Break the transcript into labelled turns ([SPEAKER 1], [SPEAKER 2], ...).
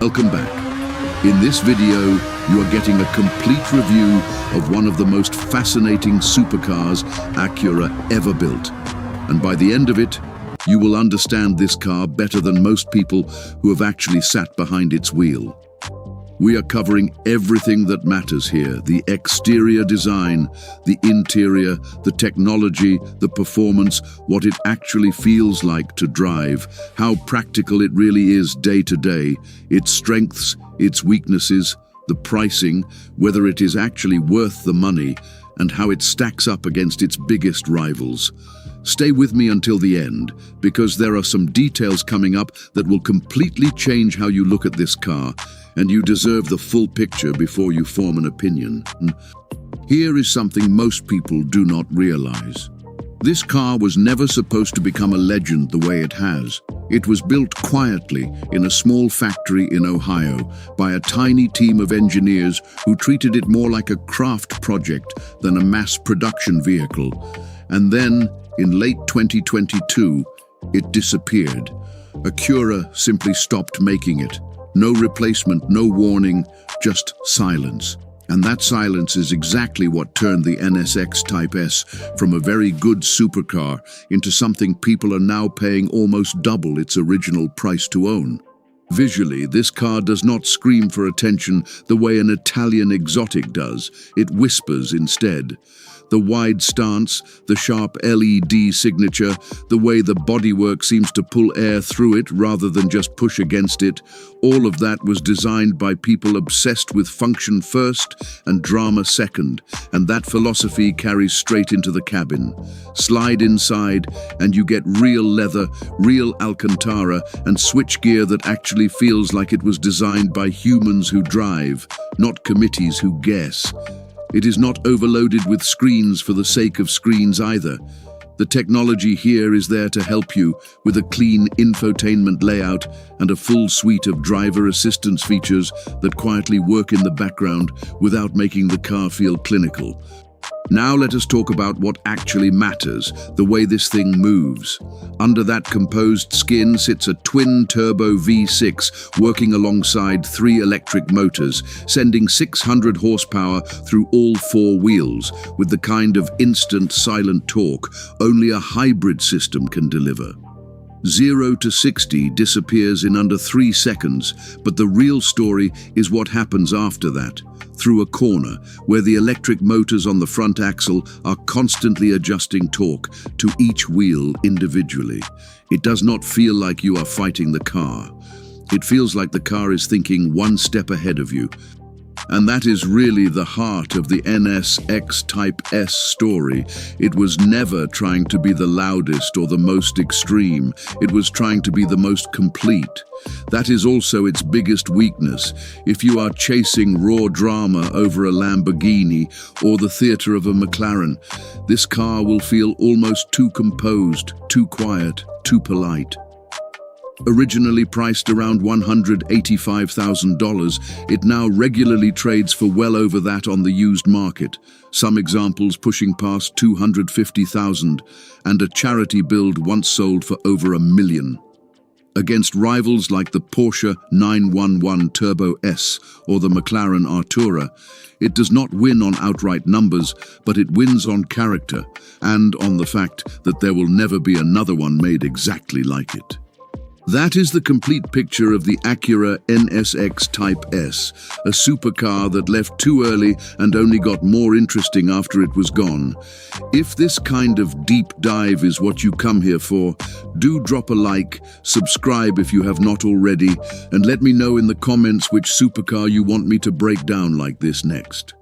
[SPEAKER 1] Welcome back. In this video, you are getting a complete review of one of the most fascinating supercars Acura ever built. And by the end of it, you will understand this car better than most people who have actually sat behind its wheel. We are covering everything that matters here: the exterior design, the interior, the technology, the performance, what it actually feels like to drive, how practical it really is day to day, its strengths, its weaknesses, the pricing, whether it is actually worth the money, and how it stacks up against its biggest rivals. Stay with me until the end, because there are some details coming up that will completely change how you look at this car, and you deserve the full picture before you form an opinion. Here is something most people do not realize. This car was never supposed to become a legend the way it has. It was built quietly in a small factory in Ohio by a tiny team of engineers who treated it more like a craft project than a mass production vehicle. And then, in late 2022, it disappeared. Acura simply stopped making it. No replacement, no warning, just silence. And that silence is exactly what turned the NSX Type S from a very good supercar into something people are now paying almost double its original price to own. Visually, this car does not scream for attention the way an Italian exotic does. It whispers instead. The wide stance, the sharp LED signature, the way the bodywork seems to pull air through it rather than just push against it, all of that was designed by people obsessed with function first and drama second, and that philosophy carries straight into the cabin. Slide inside and you get real leather, real Alcantara, and switchgear that actually feels like it was designed by humans who drive, not committees who guess. It is not overloaded with screens for the sake of screens either. The technology here is there to help you with a clean infotainment layout and a full suite of driver assistance features that quietly work in the background without making the car feel clinical. Now let us talk about what actually matters, the way this thing moves. Under that composed skin sits a twin-turbo V6 working alongside 3 electric motors, sending 600 horsepower through all 4 wheels, with the kind of instant silent torque only a hybrid system can deliver. 0 to 60 disappears in under 3 seconds, but the real story is what happens after that. Through a corner, where the electric motors on the front axle are constantly adjusting torque to each wheel individually. It does not feel like you are fighting the car. It feels like the car is thinking one step ahead of you. And that is really the heart of the NSX Type S story. It was never trying to be the loudest or the most extreme. It was trying to be the most complete. That is also its biggest weakness. If you are chasing raw drama over a Lamborghini or the theater of a McLaren, this car will feel almost too composed, too quiet, too polite. Originally priced around $185,000, it now regularly trades for well over that on the used market, some examples pushing past $250,000, and a charity build once sold for over $1 million. Against rivals like the Porsche 911 Turbo S or the McLaren Artura, it does not win on outright numbers, but it wins on character and on the fact that there will never be another one made exactly like it. That is the complete picture of the Acura NSX Type S, a supercar that left too early and only got more interesting after it was gone. If this kind of deep dive is what you come here for, do drop a like, subscribe if you have not already, and let me know in the comments which supercar you want me to break down like this next.